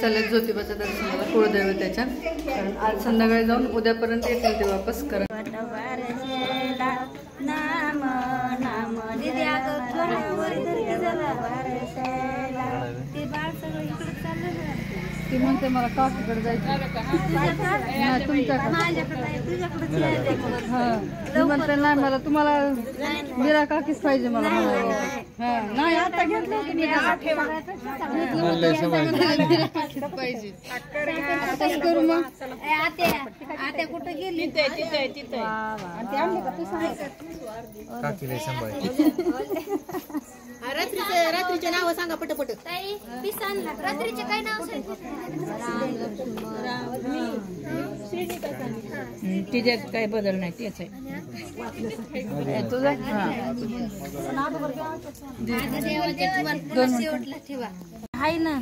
चालले ज्योतिबाच्या दर्शनाला कुळदैवताच्या, कारण आज संध्याकाळी जाऊन उद्यापर्यंत येतील ते वापस करा. ती म्हणते मला काकीकडे जायचं, म्हणते नाही मला तुम्हाला मीरा काकीच पाहिजे मला. नाही आता घेतलं पाहिजे करू मग. आता कुठं गेली रात्रीचे नाव सांगा पटपट. रात्रीचे काय नाव तिच्यात काय बदल नाही तेच आहे तुझं. आहे ना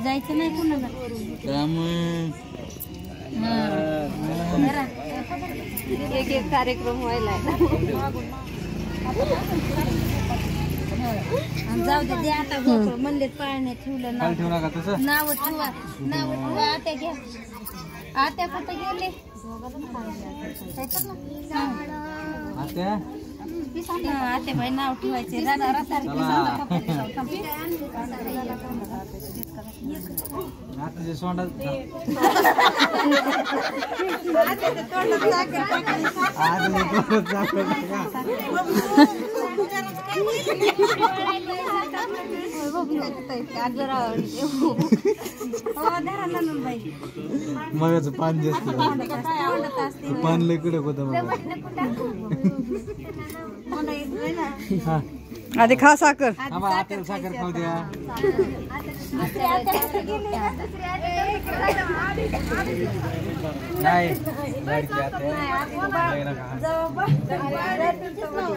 जायचं नाही कुणाला. एक एक कार्यक्रम व्हायला जाऊ दे आता मंदिर पाळण्यात ठेवलं नाव ठेवा आता घ्या. आता कुठे गेले आता बाई नाव ठेवायचे. मग पान जास्त पान लय कडक होतं. आधी खा साखर. साखर खाऊ द्या.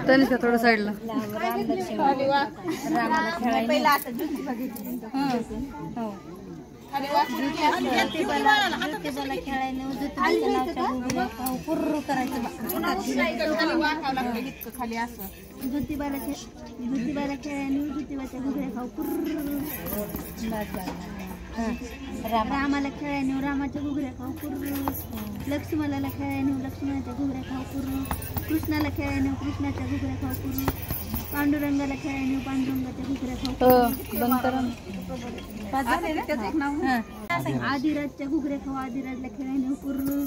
तनिष्का थोडं साईडला. ज्योतिबाला खेळायला पुर्रू करायचं. ज्योतिबाला खेळायला ज्योतिबाच्या घुगऱ्या खाऊ पुर्रू. रामाला खेळायला रामाच्या घुगऱ्या खाऊ पुर्रू. लक्ष्मणाला खेळायला लक्ष्मणाच्या घुगऱ्या खाऊ पुर्रू. कृष्णाला खेळायला कृष्णाच्या घुगऱ्या खाऊ पुर्रू. पांडुरंगाला खेळायला पांडुरंगाच्या घुगऱ्या खाऊ. आदिराजच्या घुगऱ्या खाऊ आदिराजला खेळायला पुर्रू.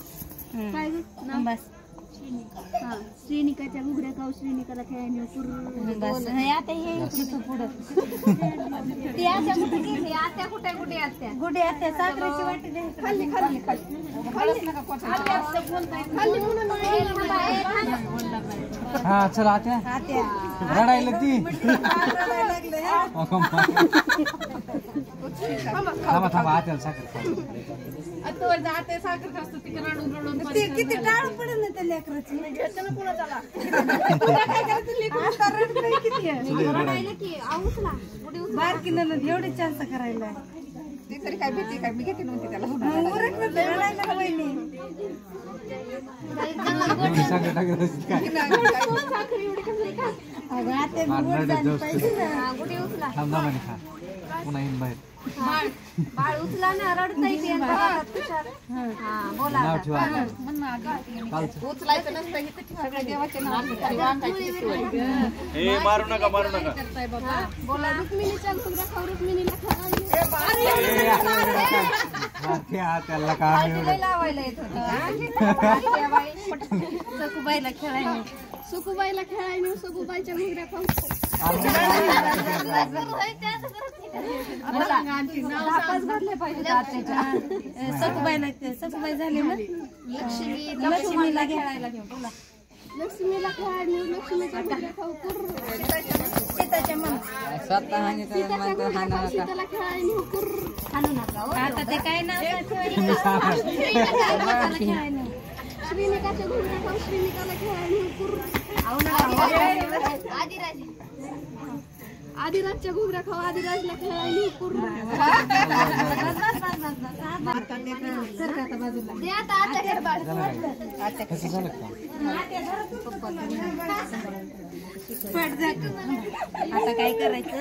काय श्रीनिकाच्या घुगऱ्या खाऊ श्रीनिकाला खेळायला पुर्रू. आता हे पुढं कुठे आत्या गुढे आत्या साखरेची वाटी खाल्ली खाल्ली हा चला आत्या रडायला ती. थांबा थांबा आत्याला साखर किती टाळ पडेल ना त्या लेकराची. बारकी नंद एवढी चान्स करायला तरी काय भीती काय मी घेते नव्हती त्याला. बाळ उचला ना रडता येते. उचलायचं नसतं सगळ्या देवाचे नाव मारू नका मारू नका. बोला रुक्मिणीच्या घुगऱ्या खाऊ रुक्मिणीला लावायला येत होती. सखूबाईला खेळायला सुखूबाईला खेळायला सखूबाईच्या घुगऱ्या खाऊ. सखूबाई झाली ना लक्ष्मीला खेळायला घेऊन. लक्ष्मीला खेळायला लक्ष्मीच्या घुगऱ्या खाऊ. सीताच्या मन सीताला खेळायला हाणू नका. आता ते काय नाव श्रीनिकाच्या घुगऱ्या खाऊ श्रीनिकाला खेळायला. आदिराजच्या घुगऱ्या खाऊ आदिराजला खेळायला. आता काय करायचं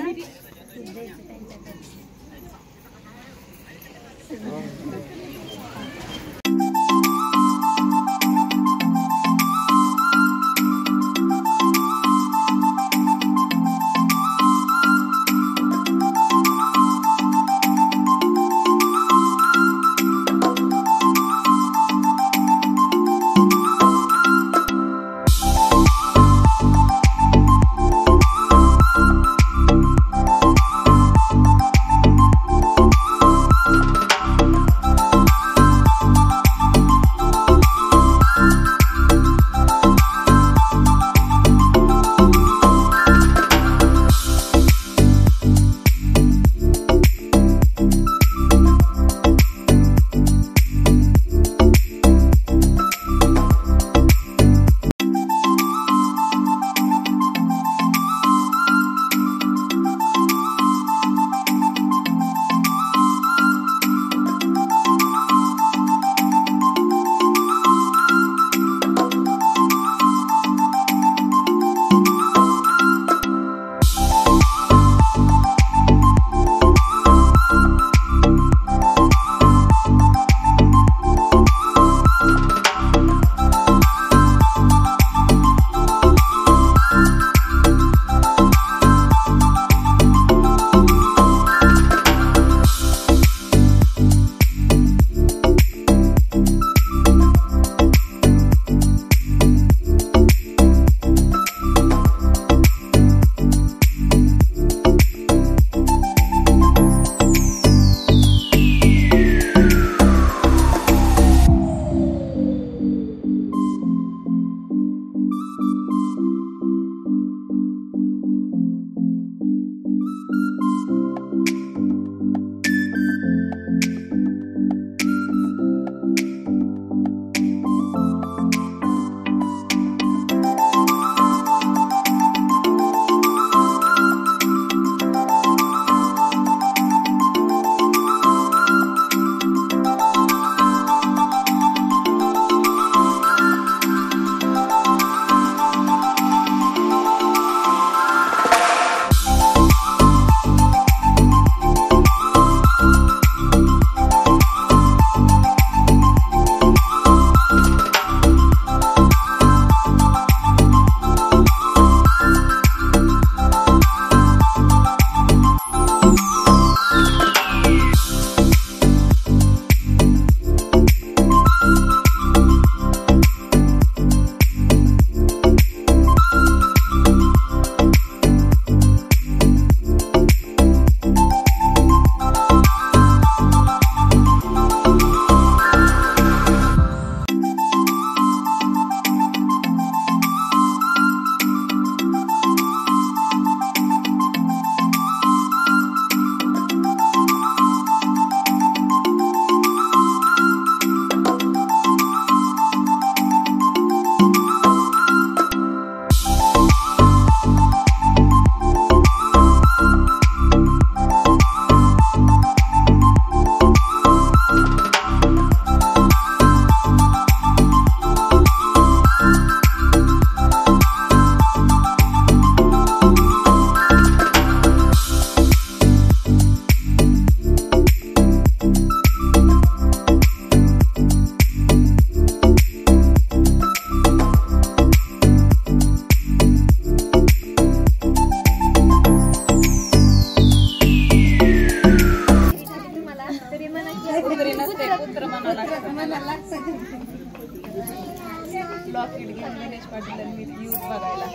लॉकेट घेऊन गणेश पाटील मी यूथ बघायला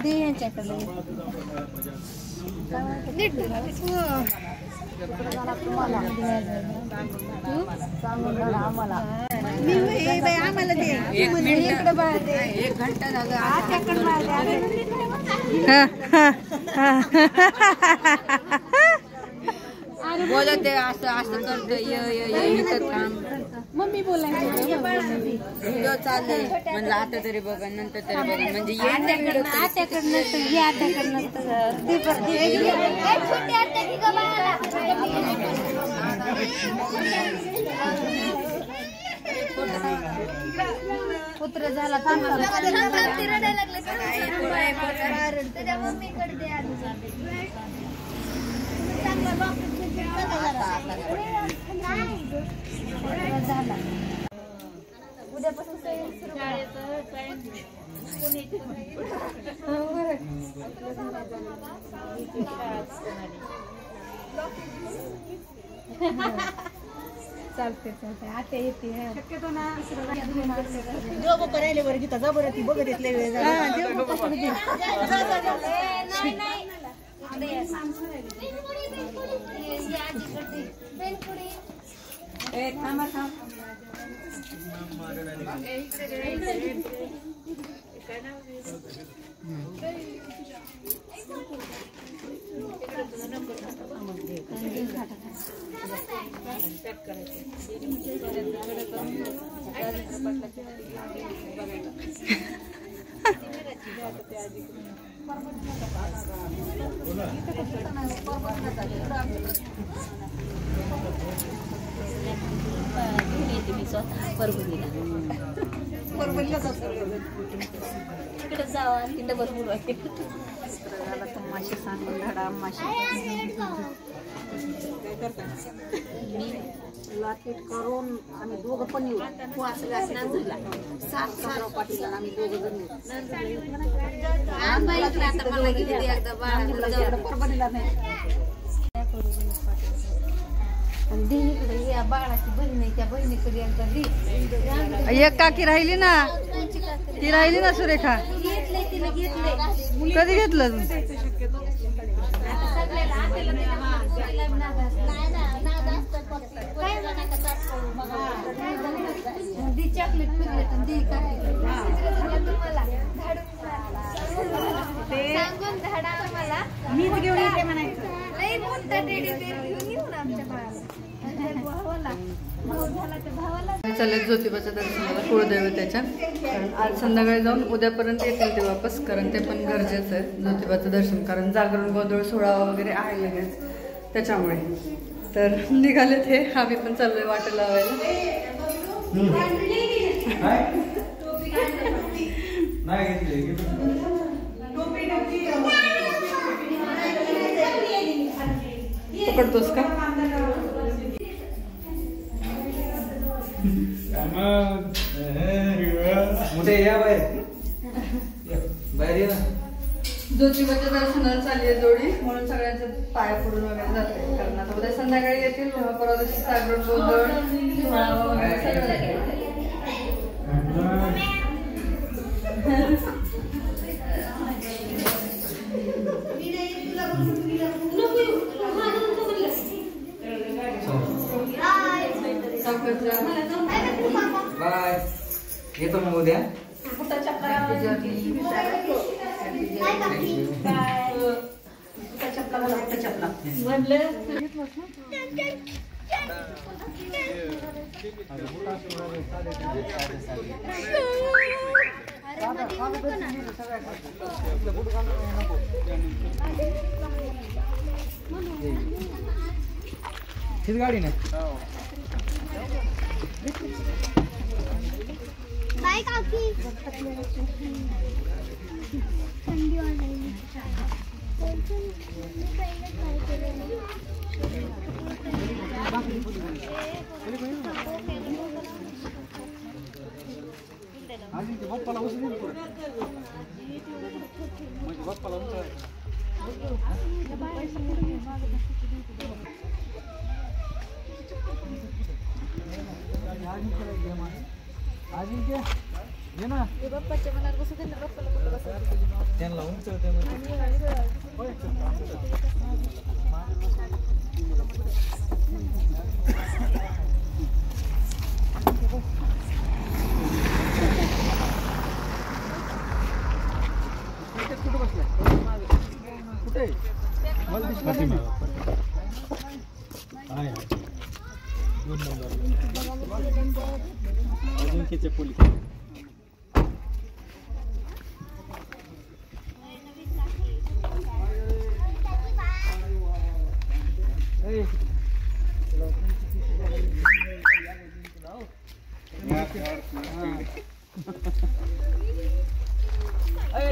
ते यांच्याकडे आम्हाला दे एक घंटा बोलत असं असं करतो काम मम्मी बोलायचं व्हिडिओ चाललंय म्हणलं आता तरी बघा नंतर तरी बघा म्हणजे पुत्र झाला झाला. उद्यापासून सुरू चालते चालते आता येते शक्यतो ना दोघं करायला बरं गीता जा बरं ती बघत येतले वेळ थांबा थांब तिकडे जावा तिकडे बरोबर माशी सांगून धडा माशी मी लाकीट करून आम्ही दोघं पण येऊ वाचला नांदूला 7 पाटील आम्ही दोघं जण देणीकडे या बाळाची बहीण आहे त्या बहिणीकडे एकदा दे. एक काकी राहिली ना ती राहिली ना सुरेखा घेतलंय तिला घेतलंय कधी घेतलं तू आता सगळ्याला दी चॉकलेट फिरले तर दी तुम्हाला सांगून धाडा मला मी घेऊन येते म्हणायचं नाही मोठा टेडी बेअर घेऊन येऊ ना आमच्या भावाला भाऊ झाला तर भावाला चालले ज्योतिबाच्या दर्शनाला कुळदैवताच्या. कारण आज संध्याकाळी जाऊन उद्यापर्यंत येतील ते वापस, कारण ते पण गरजेचं आहे ज्योतिबाचं दर्शन, कारण जागरण गोंधळ सोहळा वगैरे आहे लगेच त्याच्यामुळे. तर निघालेत हे, आम्ही पण चाललोय वाट लावायला. पकडतोस का मोठे या बाहेर बाहेर ये ना. ज्योतिबाच्या दर्शनाला चालली आहे जोडी, म्हणून सगळ्यांचे पाया पडून वगैरे जाते. कारण आता उद्या संध्याकाळी येतील, परवा दिवशी जागरण गोंधळ सोहळा वगैरे सगळं. बाय येतो मग उद्या. हीच गाडी नाही. बाय काकी थंडी वाजायली. बाप्पाला उचलून बाप्पाला ये ना बाप्पाच्या मनात बसू दे ना बाप्पाला कुठं बसायचं त्यांना उंचवते कुठं बसलाय कुठे अजिंक्यचे पोलीस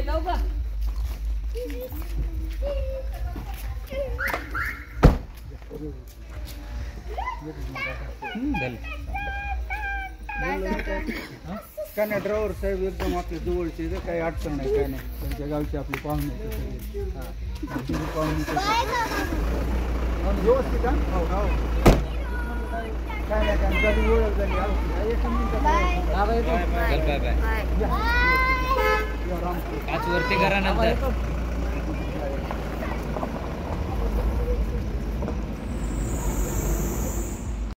जाऊ का काय नाही ड्रायव्हर साहेब एकदम आपल्या जवळचे इथं काही अडचण नाही काय नाही त्यांच्या गावची आपली पाहुणे आहेत सगळे. पाहुणे व्यवस्थित हा हो हो काय नाही काय झाली ओळख झाली एक मिनिट वरती करा नंतर